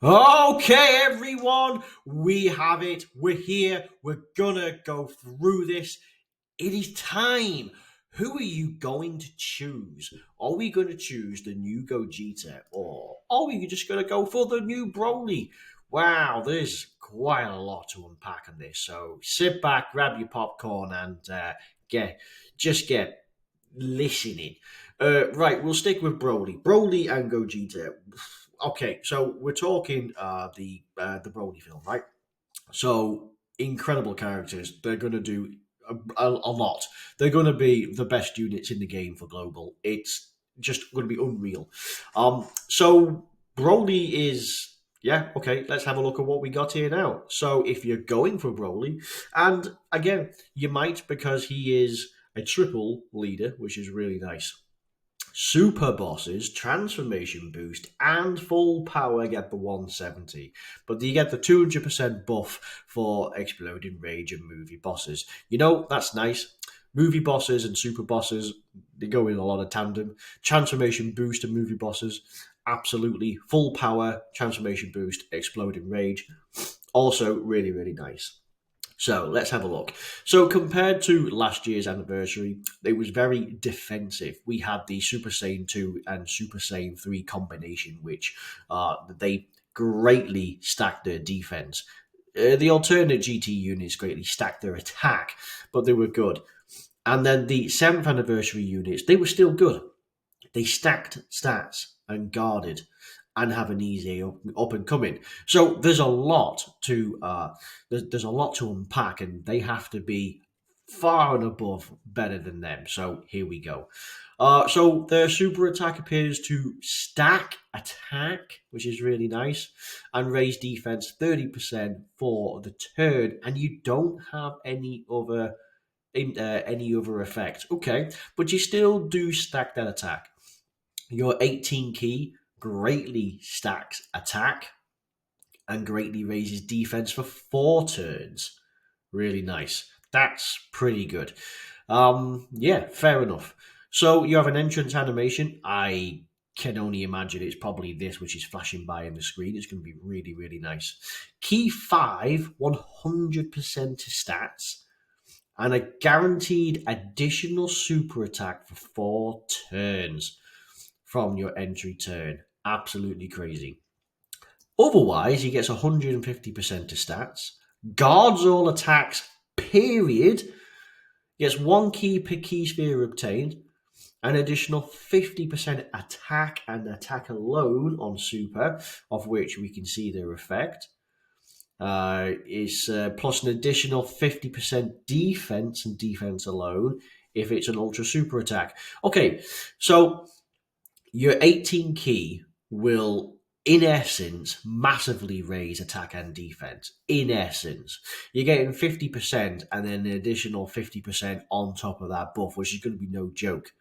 Okay, everyone, we have it. We're here. We're gonna go through this. It is time. Who are you going to choose? Are we going to choose the new Gogeta, or are we just going to go for the new Broly? Wow, there's quite a lot to unpack on this. So sit back, grab your popcorn, and get get listening. Right, we'll stick with Broly. Broly and Gogeta. Okay, so we're talking the Broly film, right? So incredible characters. They're going to do a lot. They're going to be the best units in the game for global. It's just going to be unreal. So Broly is. Yeah, okay, let's have a look at what we got here now. So, if you're going for Broly, and again, you might because he is a triple leader, which is really nice. Super bosses, transformation boost, and full power get the 170, but you get the 200% buff for exploding rage and movie bosses. That's nice. Movie bosses and super bosses, they go in a lot of tandem. Transformation boost and movie bosses, absolutely. Full power, transformation boost, exploding rage, also really, really nice. So let's have a look. So compared to last year's anniversary, it was very defensive. We had the Super Saiyan 2 and Super Saiyan 3 combination, which they greatly stacked their defense. The alternate GT units greatly stacked their attack, but they were good. And then the 7th anniversary units, they were still good. They stacked stats and guarded and have an easy up and coming. So there's a lot to unpack, and they have to be far and above better than them. So here we go. So their super attack appears to stack attack, which is really nice, and raise defense 30% for the turn, and you don't have any other effect. Okay, but you still do stack that attack. Your 18 key greatly stacks attack and greatly raises defense for 4 turns. Really nice. That's pretty good. Yeah, fair enough. So you have an entrance animation. I can only imagine it's probably this which is flashing by in the screen. It's going to be really, really nice. Key 5, 100% to stats, and a guaranteed additional super attack for 4 turns from your entry turn. Absolutely crazy. Otherwise, he gets 150% to stats, guards all attacks, period, gets 1 key per key sphere obtained, an additional 50% attack and attack alone on super, of which we can see their effect. Is plus an additional 50% defense and defense alone if it's an ultra super attack. Okay, so your 18 key will, in essence, massively raise attack and defense. In essence, you're getting 50% and then an additional 50% on top of that buff, which is going to be no joke.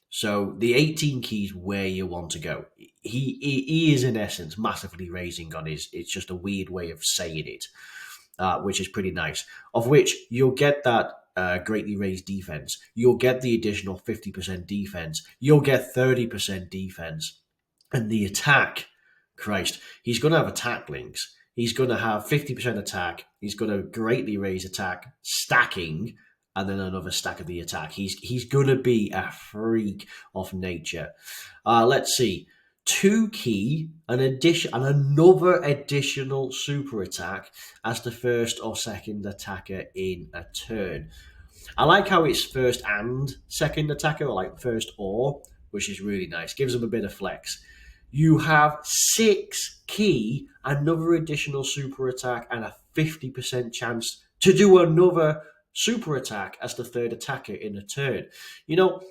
So the 18 key is where you want to go. He is, in essence, massively raising on his. It's just a weird way of saying it, which is pretty nice. Of which you'll get that greatly raised defense. You'll get the additional 50% defense. You'll get 30% defense. And the attack, Christ, he's going to have attack links. He's going to have 50% attack. He's going to greatly raise attack, stacking, and then another stack of the attack. He's going to be a freak of nature. Let's see. 2 key, and another additional super attack as the first or second attacker in a turn. I like how it's first and second attacker, or like first or, which is really nice. Gives them a bit of flex. You have 6 key, another additional super attack, and a 50% chance to do another super attack as the third attacker in a turn. You know,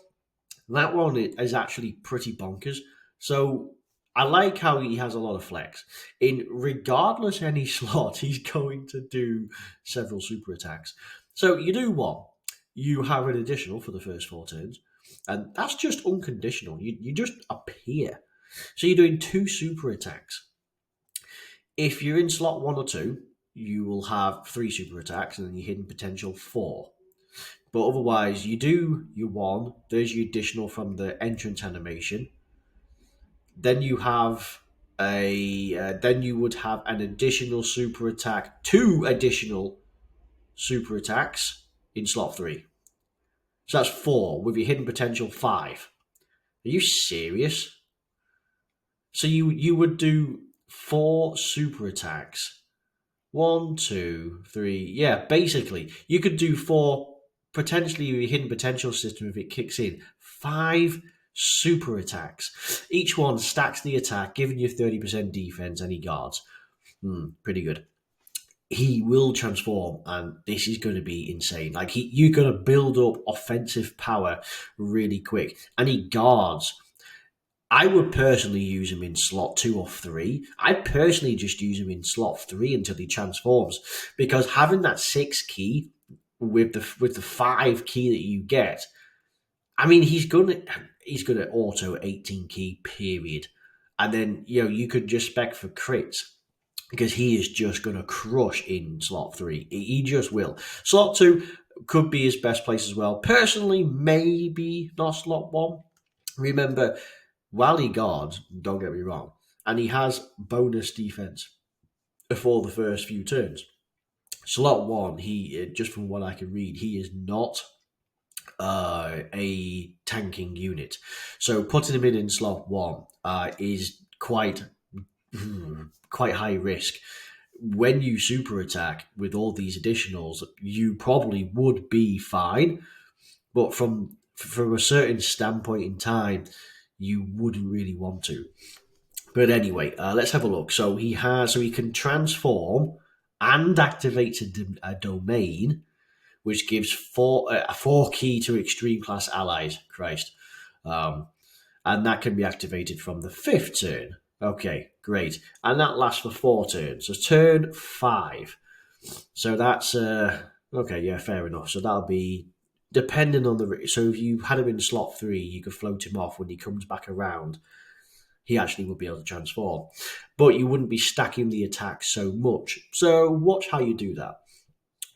that one is actually pretty bonkers. So I like how he has a lot of flex. In regardless any slot, he's going to do several super attacks. So you do one, you have an additional for the first 4 turns, and that's just unconditional. You just appear. So you're doing 2 super attacks. If you're in slot 1 or 2, you will have 3 super attacks, and then your hidden potential 4. But otherwise, you do your 1, there's your additional from the entrance animation. Then you have then you would have an additional super attack, 2 additional super attacks in slot 3. So that's 4 with your hidden potential 5. Are you serious? So you would do 4 super attacks. 1, 2, 3. Yeah, basically you could do 4. Potentially your hidden potential system if it kicks in. 5 super attacks. Each one stacks the attack, giving you 30% defense, any guards. Pretty good. He will transform, and this is going to be insane. Like you're going to build up offensive power really quick, and he guards. I would personally use him in slot 2 or 3. I personally just use him in slot 3 until he transforms, because having that 6 key with the 5 key that you get, I mean, he's gonna auto 18 key period, and then you could just spec for crits, because he is just going to crush in slot 3. He just will. Slot 2 could be his best place as well. Personally, maybe not slot 1. Remember, while he guards, don't get me wrong, and he has bonus defense for the first few turns. Slot 1, he, just from what I can read, he is not a tanking unit. So putting him in slot 1 is quite high risk. When you super attack with all these additionals, you probably would be fine, but from a certain standpoint in time, you wouldn't really want to. But anyway, let's have a look. So he can transform and activates a domain, which gives a 4 key to extreme class allies. Christ. And that can be activated from the 5th turn. Okay, great. And that lasts for 4 turns. So turn 5. So that's, okay, yeah, fair enough. So that'll be, depending on so if you had him in slot 3, you could float him off when he comes back around. He actually would be able to transform. But you wouldn't be stacking the attack so much. So watch how you do that.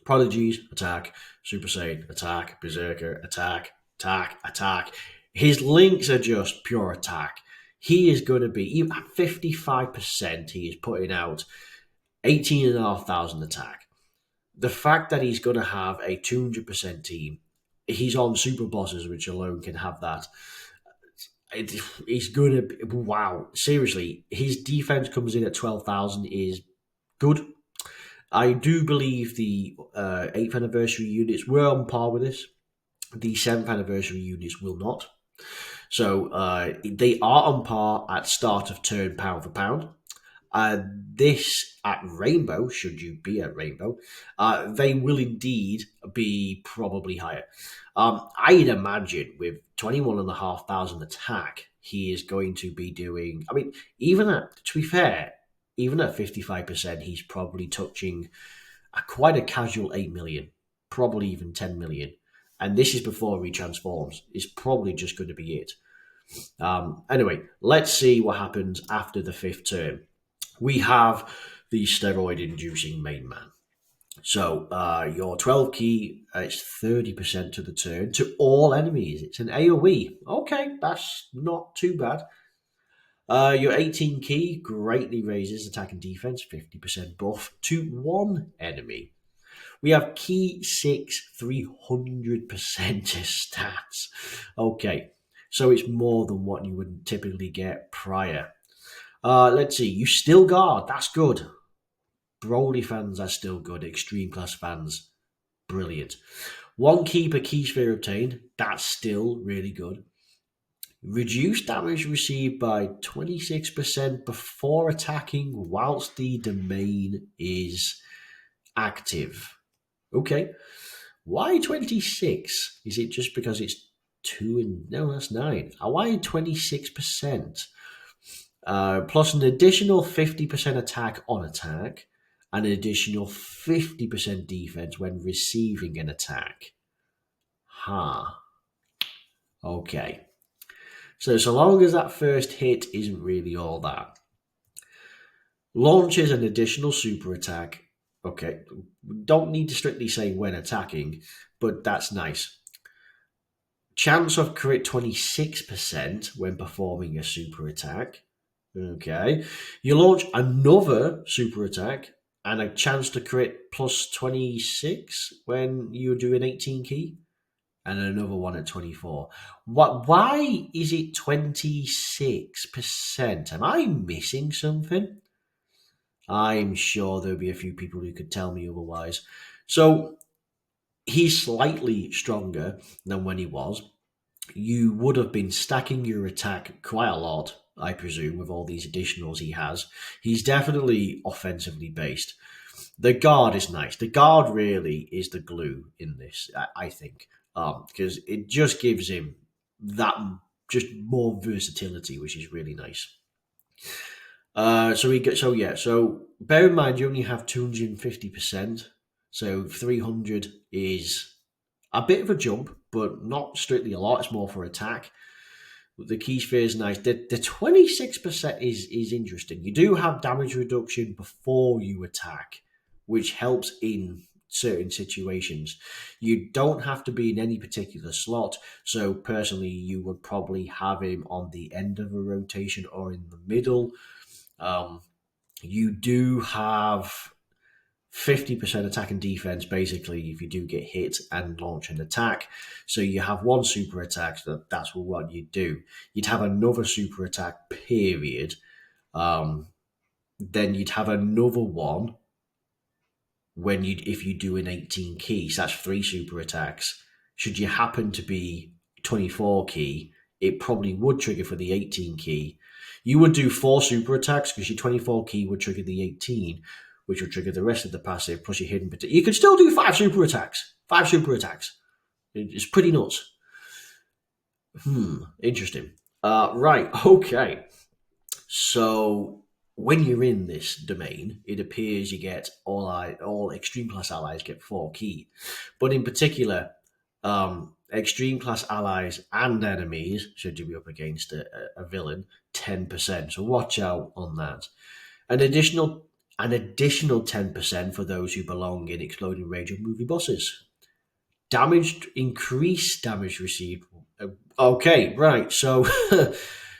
Prodigies, attack. Super Saiyan, attack. Berserker, attack. Attack, attack. His links are just pure attack. He is going to be, even at 55%, he is putting out 18,500 attack. The fact that he's going to have a 200% team, he's on super bosses, which alone can have that. He's going to be, wow, seriously, his defense comes in at 12,000 is good. I do believe the 8th anniversary units were on par with this. The 7th anniversary units will not. So they are on par at start of turn, pound for pound. This at Rainbow, should you be at Rainbow, they will indeed be probably higher. I'd imagine with 21,500 attack, he is going to be doing, I mean, to be fair, even at 55%, he's probably touching quite a casual 8 million, probably even 10 million. And this is before he transforms. It's probably just going to be it. Anyway, let's see what happens after the 5th turn. We have the steroid-inducing main man. So your 12 key, it's 30% to the turn to all enemies. It's an AoE. Okay, that's not too bad. Your 18 key greatly raises attack and defense, 50% buff to 1 enemy. We have key 6, 300% stats. Okay, so it's more than what you would typically get prior. Let's see, you still guard, that's good. Broly fans are still good, Extreme Class fans, brilliant. 1 key per key sphere obtained, that's still really good. Reduce damage received by 26% before attacking whilst the domain is active. Okay. Why 26? Is it just because it's 2 and... No, that's 9. Why 26%? Plus an additional 50% attack on attack and an additional 50% defense when receiving an attack. Okay. So long as that first hit isn't really all that. Launches an additional super attack. Okay, don't need to strictly say when attacking, but that's nice. Chance of crit 26% when performing a super attack. Okay. You launch another super attack and a chance to crit plus 26 when you do an 18 key, and another one at 24. Why is it 26%? Am I missing something? I'm sure there'll be a few people who could tell me otherwise. So he's slightly stronger than when he was. You would have been stacking your attack quite a lot, I presume, with all these additionals he has. He's definitely offensively based. The guard is nice. The guard really is the glue in this, I think, because it just gives him that just more versatility, which is really nice. So bear in mind you only have 250%, so 300 is a bit of a jump, but not strictly a lot. It's more for attack. The key sphere is nice. The 26% is interesting. You do have damage reduction before you attack, which helps in certain situations. You don't have to be in any particular slot. So personally, you would probably have him on the end of a rotation or in the middle. Um, you do have 50% attack and defense basically if you do get hit and launch an attack. So you have one super attack, so that's what you do. You'd have another super attack, period. Then you'd have another one when you if you do an 18 key. So that's three super attacks. Should you happen to be 24 key, it probably would trigger for the 18 key. You would do four super attacks because your 24 key would trigger the 18, which would trigger the rest of the passive plus your hidden. You could still do five super attacks. Five super attacks. It's pretty nuts. Interesting. Right. Okay. So when you're in this domain, it appears you get all extreme class allies get four key, but in particular, extreme class allies and enemies, should you be up against a villain, 10%. So watch out on that. An additional 10% for those who belong in exploding range of movie bosses. Increased damage received. Okay, right. So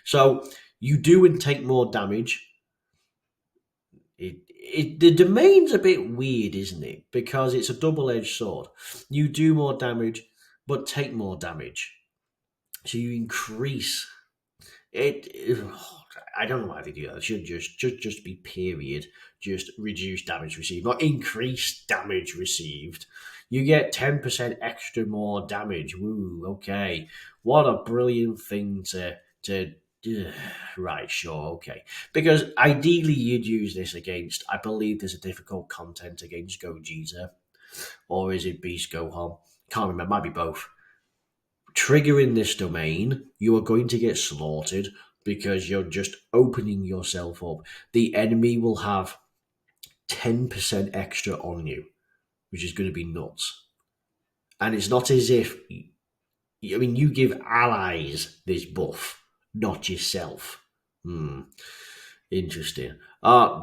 so you do and take more damage. The domain's a bit weird, isn't it? Because it's a double-edged sword. You do more damage, but take more damage. So you increase it. I don't know why they do that. It should just be period. Just reduce damage received, not increase damage received. You get 10% extra more damage. Woo, okay. What a brilliant thing to right, sure, okay. Because ideally you'd use this against, I believe there's a difficult content against Gogeta, or is it Beast Gohan? Can't remember, might be both. Triggering this domain, you are going to get slaughtered because you're just opening yourself up. The enemy will have 10% extra on you, which is going to be nuts. And it's not as if, I mean, you give allies this buff, not yourself. Interesting.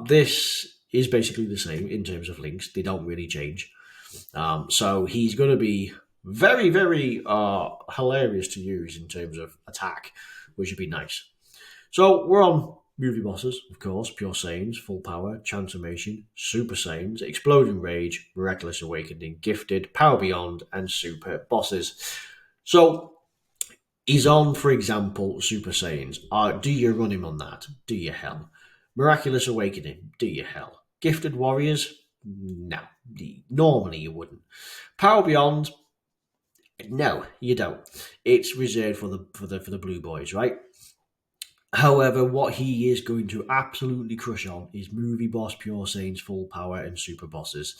This is basically the same in terms of links. They don't really change. So he's going to be very, very hilarious to use in terms of attack, which would be nice. So we're on movie bosses, of course, Pure Saiyans, Full Power, Transformation, Super Saiyans, Exploding Rage, Miraculous Awakening, Gifted, Power Beyond, and Super bosses. So he's on, for example, Super Saiyans. Do you run him on that? Do you hell? Miraculous Awakening? Do you hell? Gifted Warriors? No. Normally you wouldn't. Power Beyond? No, you don't. It's reserved for the blue boys, right? However, what he is going to absolutely crush on is movie boss, Pure Saiyans, Full Power, and Super bosses.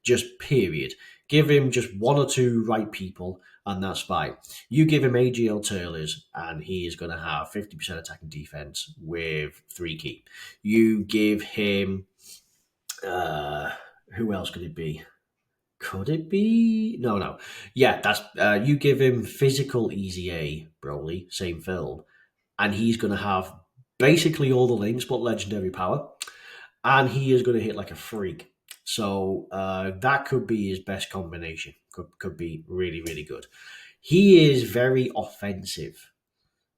Just period. Give him just one or two right people, and that's fine. You give him AGL Turlers, and he is going to have 50% attack and defense with 3 key. You give him. Who else could it be? Could it be? No. Yeah, that's. You give him physical Easy A, Broly, same film, and he's going to have basically all the links but legendary power, and he is going to hit like a freak. So that could be his best combination. Could be really, really good. He is very offensive,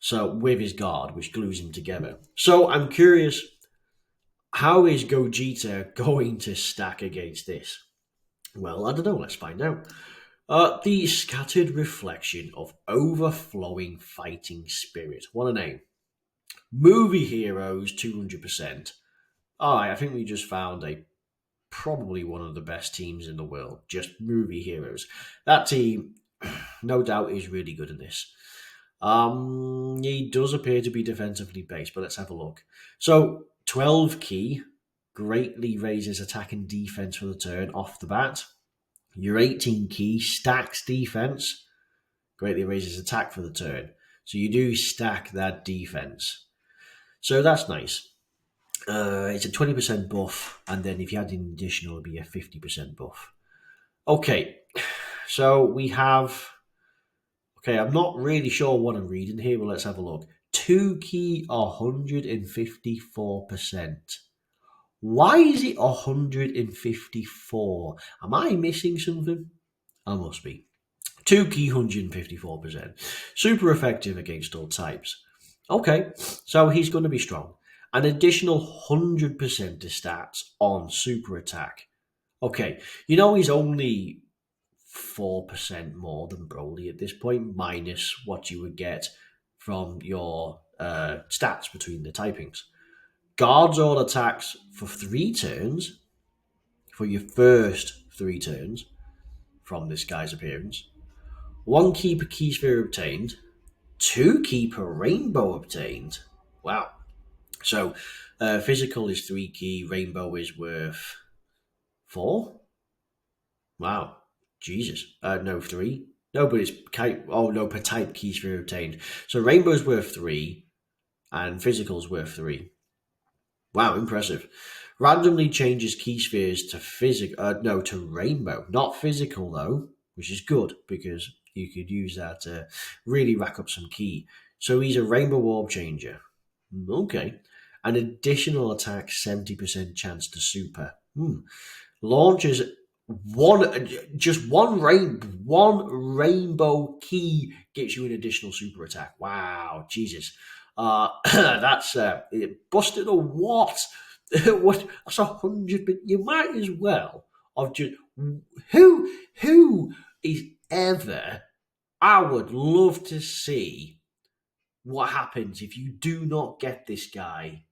So with his guard, which glues him together. So I'm curious, how is Gogeta going to stack against this? Well, I don't know. Let's find out. The scattered reflection of overflowing fighting spirit. What a name. Movie heroes, 200%. Alright, I think we just found a probably one of the best teams in the world. Just movie heroes. That team, no doubt, is really good in this. He does appear to be defensively based, but let's have a look. So, 12 key greatly raises attack and defense for the turn off the bat. Your 18 key stacks defense, greatly raises attack for the turn. So you do stack that defense. So that's nice. It's a 20% buff, and then if you add an additional, it'll be a 50% buff. Okay, so we have. Okay, I'm not really sure what I'm reading here, but let's have a look. 2 key 154%. Why is it 154? Am I missing something? I must be. 2 key 154%. Super effective against all types. Okay, so he's going to be strong. An additional 100% to stats on super attack. Okay, you know he's only 4% more than Broly at this point, minus what you would get from your stats between the typings. Guards all attacks for 3 turns, for your first 3 turns from this guy's appearance. 1 key per key sphere obtained, 2 key per rainbow obtained. Wow. So physical is 3 key, rainbow is worth 4. Wow. Jesus. No, 3. No, but it's per type key sphere obtained. So rainbow's worth 3 and physical's worth 3. Wow, impressive. Randomly changes key spheres to to rainbow. Not physical though, which is good because you could use that to really rack up some key. So he's a rainbow orb changer. Okay. An additional attack, 70% chance to super. Launches one rainbow key gets you an additional super attack. Wow, Jesus. That's busted a what? What? That's 100. But you might as well have just who is ever. I would love to see what happens if you do not get this guy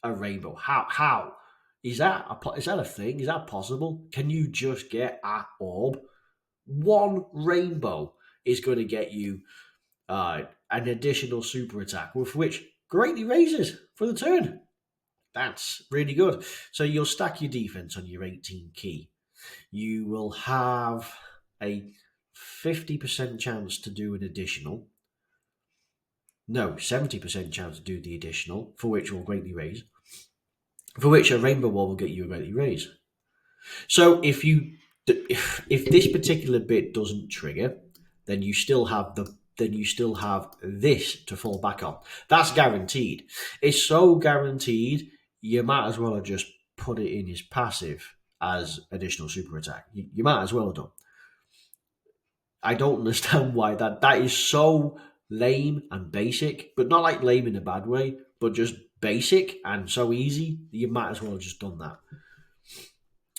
a rainbow. How is that? Is that a thing? Is that possible? Can you just get a orb? One rainbow is going to get you an additional super attack, with which greatly raises for the turn. That's really good. So you'll stack your defense on your 18 key. You will have a 50% chance to do an additional. No, 70% chance to do the additional, for which will greatly raise. For which a rainbow wall will get you a greatly raise. So if this particular bit doesn't trigger, then you still have this to fall back on. That's guaranteed. It's so guaranteed, you might as well have just put it in his passive as additional super attack. You might as well have done. I don't understand why that is so lame and basic, but not like lame in a bad way, but just basic and so easy. You might as well have just done that.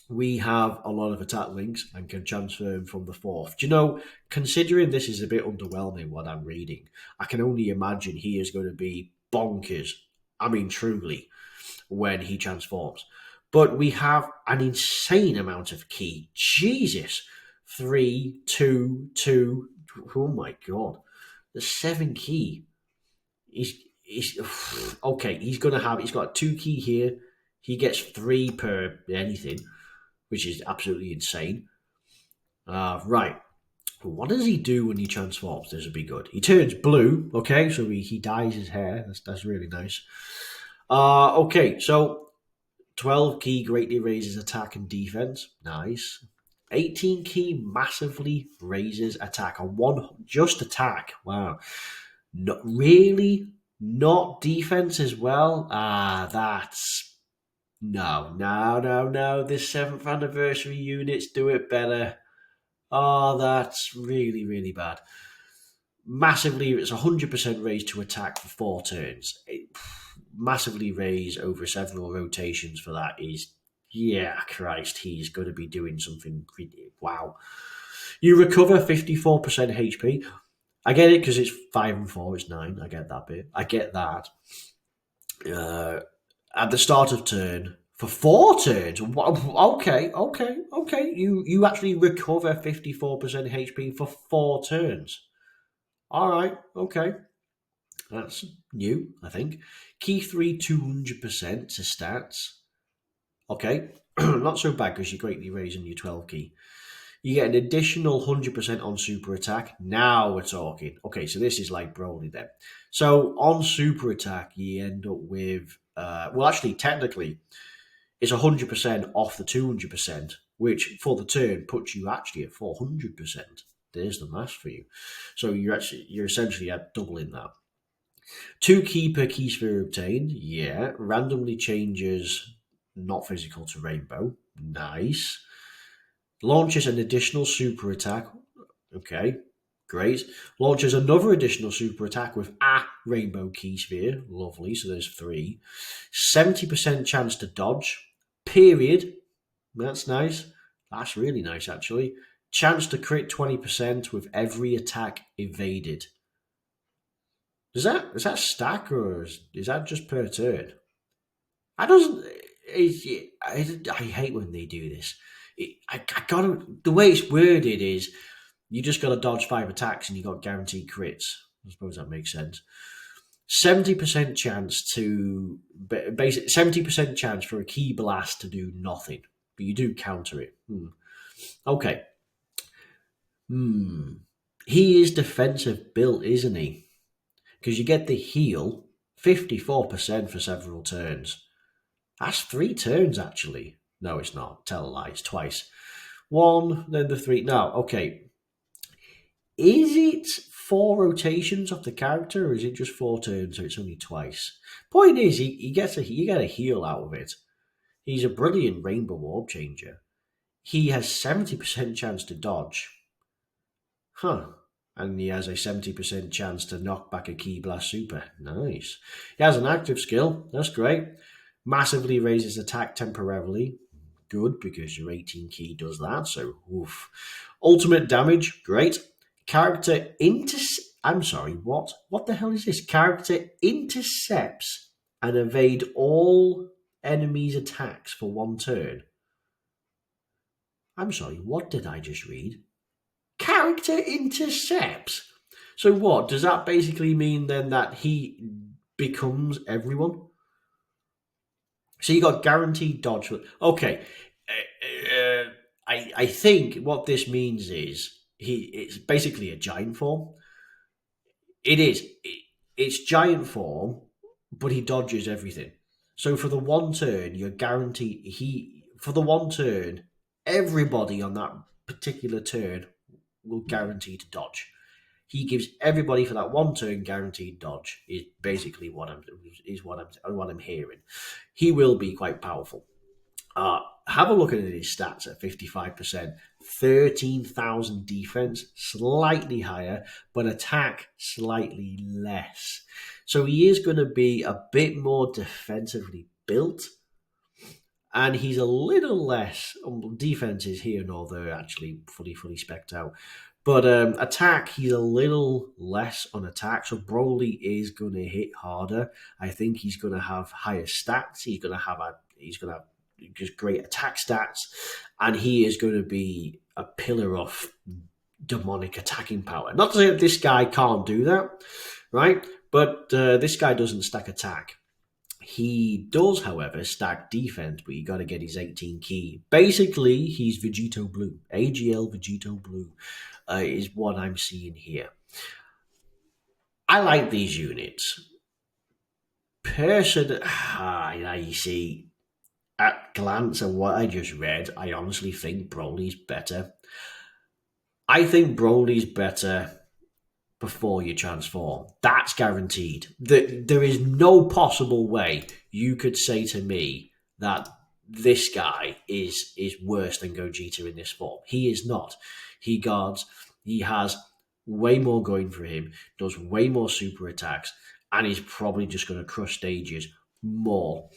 We have a lot of attack links and can transfer them from the 4th. Do you know, considering this is a bit underwhelming what I'm reading, I can only imagine he is going to be bonkers. I mean, truly, when he transforms. But we have an insane amount of key. Jesus. 3, 2, 2. Oh my god. The 7 key. He's okay, he's got 2 key here. He gets 3 per anything, which is absolutely insane. Right. What does he do when he transforms? This would be good. He turns blue, okay, so he dyes his hair. That's really nice. Okay, so 12 key greatly raises attack and defense. Nice. 18 key massively raises attack on just attack. Wow. Not really, not defense as well. That's no. This 7th anniversary units do it better. Oh, that's really, really bad. Massively, it's 100% raise to attack for 4 turns. Massively raise over several rotations for that is, yeah, Christ, he's going to be doing something. Wow. You recover 54% HP. I get it because it's 5 and 4, it's 9. I get that bit. I get that. At the start of turn, for 4 turns. Okay. You actually recover 54% HP for 4 turns. All right, okay. That's new, I think. Key 3, 200% to stats. Okay, not so bad because you're greatly raising your 12 key. You get an additional 100% on super attack. Now we're talking. Okay, so this is like Broly then. So on super attack, you end up with, well, actually, technically, it's 100% off the 200%, which for the turn puts you actually at 400%. There's the math for you. So you're essentially at doubling that. 2 key per key sphere obtained. Yeah. Randomly changes not physical to rainbow. Nice. Launches an additional super attack. Okay. Great. Launches another additional super attack with a rainbow key sphere. Lovely. So there's 3. 70% chance to dodge. Period. That's nice. That's really nice, actually. Chance to crit 20% with every attack evaded. Is that stack or is that just per turn? I doesn't. I hate when they do this. I gotta. The way it's worded is you just got to dodge 5 attacks and you got guaranteed crits. I suppose that makes sense. 70% chance to basic 70% chance for a key blast to do nothing, but you do counter it. Okay. He is defensive built, isn't he? Because you get the heal 54% for several turns. That's 3 turns, actually. No, it's not. Tell a lie. It's twice. 1, then the 3. No, okay. Is it 4 rotations of the character, or is it just 4 turns, so it's only twice? Point is, you get a heal out of it. He's a brilliant Rainbow Orb Changer. He has 70% chance to dodge. Huh. And he has a 70% chance to knock back a Key Blast Super. Nice. He has an active skill. That's great. Massively raises attack temporarily. Good, because your 18 key does that, so oof. Ultimate damage. Great. Character I'm sorry, what? What the hell is this? Character intercepts and evade all enemies' attacks for 1 turn. I'm sorry, what did I just read? Character intercepts. So what? Does that basically mean then that he becomes everyone? So you got guaranteed dodge. Okay. I think what this means is it's basically a giant form. It is. It's giant form, but he dodges everything. So for the 1 turn, you're guaranteed for the 1 turn, everybody on that particular turn will guarantee to dodge. He gives everybody for that 1 turn guaranteed dodge. Is basically what I'm hearing. He will be quite powerful. Have a look at his stats at 55%. 13,000 defense, slightly higher, but attack slightly less. So he is going to be a bit more defensively built. And he's a little less. Defense is here nor there, actually, fully specced out. But attack, he's a little less on attack. So Broly is going to hit harder. I think he's going to have higher stats. He's going to have just great attack stats, and he is going to be a pillar of demonic attacking power. Not to say that this guy can't do that, right? But this guy doesn't stack attack. He does, however, stack defense, but you got to get his 18 key. Basically, he's Vegito Blue. AGL Vegito Blue is what I'm seeing here. I like these units. You see, at glance at what I just read, I honestly think Broly's better. I think Broly's better before you transform. That's guaranteed. There is no possible way you could say to me that this guy is worse than Gogeta in this form. He is not. He has way more going for him, does way more super attacks, and he's probably just going to crush stages more.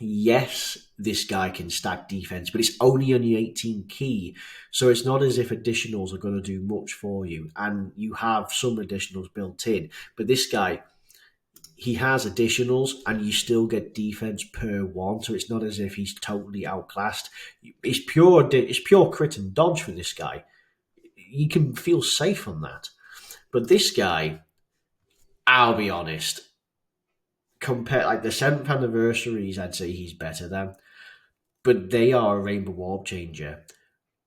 Yes, this guy can stack defense, but it's only on your 18 key. So it's not as if additionals are going to do much for you. And you have some additionals built in. But this guy, he has additionals and you still get defense per one. So it's not as if he's totally outclassed. It's pure crit and dodge for this guy. You can feel safe on that. But this guy, I'll be honest, compare like the 7th anniversaries, I'd say he's better than. But they are a Rainbow Warp Changer.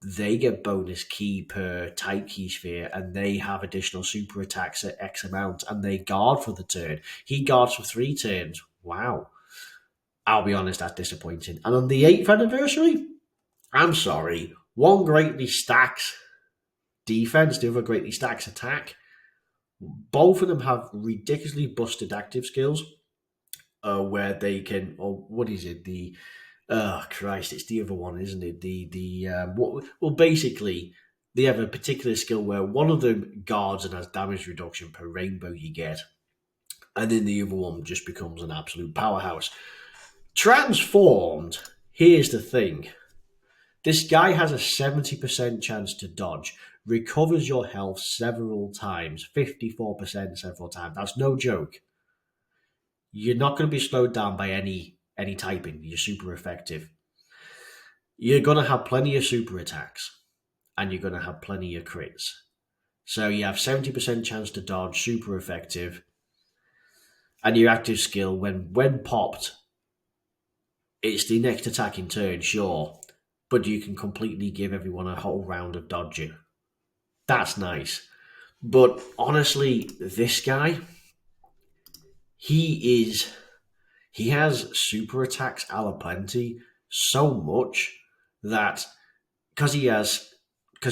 They get bonus key per type key sphere, and they have additional super attacks at X amount, and they guard for the turn. He guards for 3 turns. Wow. I'll be honest, that's disappointing. And on the 8th anniversary, I'm sorry, one greatly stacks defense, the other greatly stacks attack. Both of them have ridiculously busted active skills, where they can, or what is it? Oh Christ, it's the other one, isn't it? Basically, they have a particular skill where one of them guards and has damage reduction per rainbow you get, and then the other one just becomes an absolute powerhouse. Transformed. Here's the thing: this guy has a 70% chance to dodge, recovers your health several times, 54% several times. That's no joke. You're not going to be slowed down by any typing. You're super effective. You're going to have plenty of super attacks, and you're going to have plenty of crits. So you have 70% chance to dodge, super effective, and your active skill, when popped, it's the next attacking turn, sure, but you can completely give everyone a whole round of dodging. That's nice. But honestly, this guy, he has super attacks a la plenty, so much that because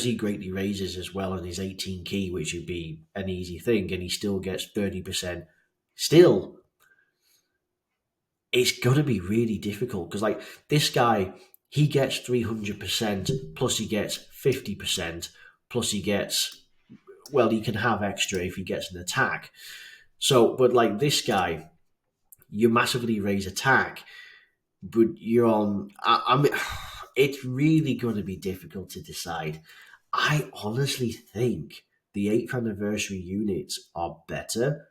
he greatly raises as well on his 18 key, which would be an easy thing, and he still gets 30%. Still, it's going to be really difficult because, like, this guy, he gets 300%, plus he gets 50%, plus he gets, well, he can have extra if he gets an attack. So, but like this guy, you massively raise attack, but you're on. I mean, it's really going to be difficult to decide. I honestly think the 8th anniversary units are better.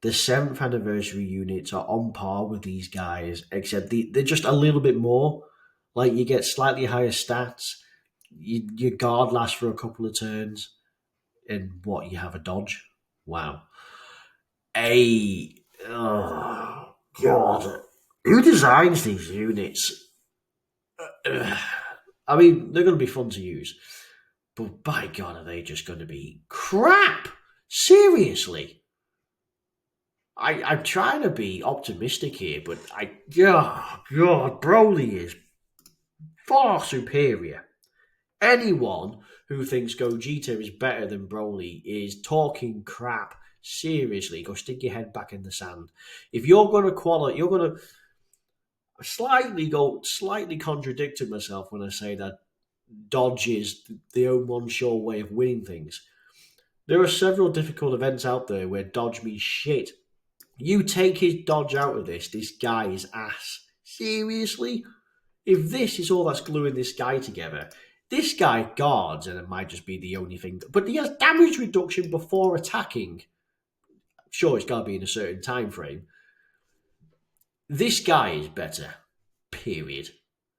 The 7th anniversary units are on par with these guys, except they're just a little bit more. Like, you get slightly higher stats. Your guard lasts for a couple of turns, and what, you have a dodge? Wow. Oh God, who designs these units? I mean, they're going to be fun to use, but by God, are they just going to be crap? Seriously. I'm trying to be optimistic here, but oh God, Broly is far superior. Anyone who thinks Gogeta is better than Broly is talking crap. Seriously, go stick your head back in the sand. If you're going to you're going to slightly contradicting myself when I say that dodge is the only one sure way of winning things. There are several difficult events out there where dodge means shit. You take his dodge out of this guy is ass. Seriously? If this is all that's gluing this guy together, this guy guards, and it might just be the only thing, but he has damage reduction before attacking. Sure, it's got to be in a certain time frame. This guy is better. Period.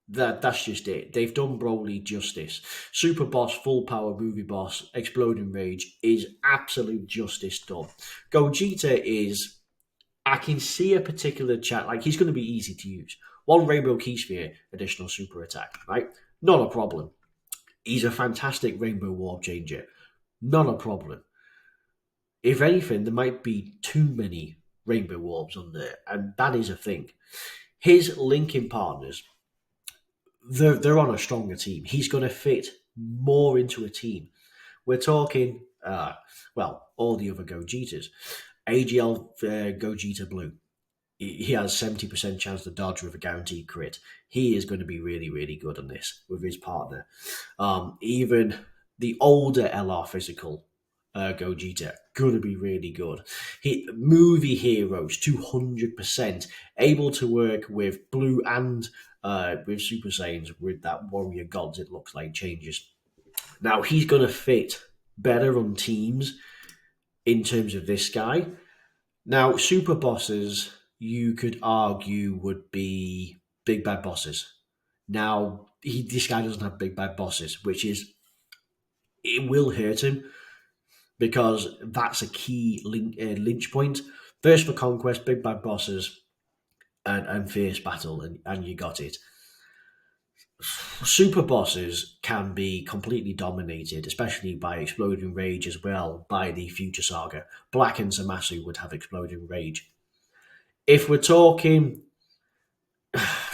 That's just it. They've done Broly justice. Super Boss, Full Power, Movie Boss, Exploding Rage is absolute justice done. Gogeta is... I can see a particular chat, like, he's going to be easy to use. One Rainbow Key Sphere, additional super attack, right? Not a problem. He's a fantastic Rainbow Warp Changer. Not a problem. If anything, there might be too many Rainbow Warps on there, and that is a thing. His linking partners, they're on a stronger team. He's going to fit more into a team. We're talking, all the other Gogetas. AGL Gogeta Blue. He has 70% chance to dodge with a guaranteed crit. He is going to be really, really good on this with his partner. Even the older LR physical, Gogeta. Gonna be really good. Movie heroes, 200%. Able to work with Blue and with Super Saiyans, with that Warrior Gods, it looks like, changes. Now, he's gonna fit better on teams in terms of this guy. Now, super bosses, you could argue, would be big bad bosses. Now, this guy doesn't have big bad bosses, which is, it will hurt him because that's a key lynch point. First for conquest, big bad bosses, and fierce battle, and you got it. Super bosses can be completely dominated, especially by Exploding Rage as well, by the Future Saga. Black and Zamasu would have Exploding Rage. If we're talking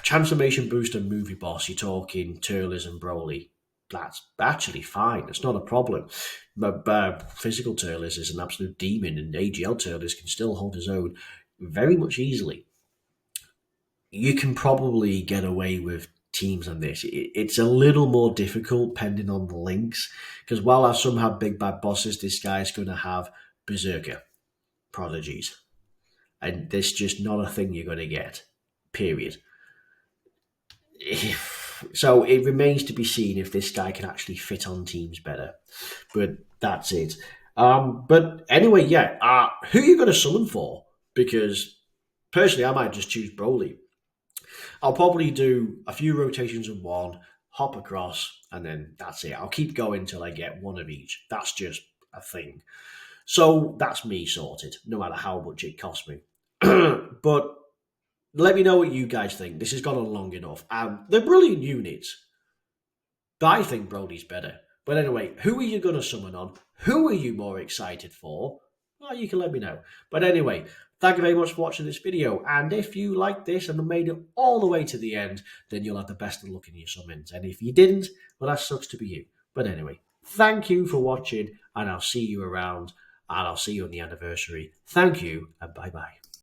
transformation booster movie boss, you're talking Turles and Broly. That's actually fine. It's not a problem. But physical Turles is an absolute demon, and AGL Turles can still hold his own very much easily. You can probably get away with teams on this. It's a little more difficult depending on the links, because while some have big bad bosses, this guy's going to have Berserker, Prodigies, and there's just not a thing you're going to get. Period. So it remains to be seen if this guy can actually fit on teams better. But that's it. But anyway, yeah. Who are you going to summon for? Because personally, I might just choose Broly. I'll probably do a few rotations in one, hop across, and then that's it. I'll keep going till I get one of each. That's just a thing. So that's me sorted, no matter how much it costs me. But let me know what you guys think. This has gone on long enough. They're brilliant units, but I think Broly's better. But anyway, who are you going to summon on? Who are you more excited for? Well, you can let me know. But anyway, thank you very much for watching this video. And if you liked this and made it all the way to the end, then you'll have the best of luck in your summons. And if you didn't, well, that sucks to be you. But anyway, thank you for watching, and I'll see you around, and I'll see you on the anniversary. Thank you, and bye-bye.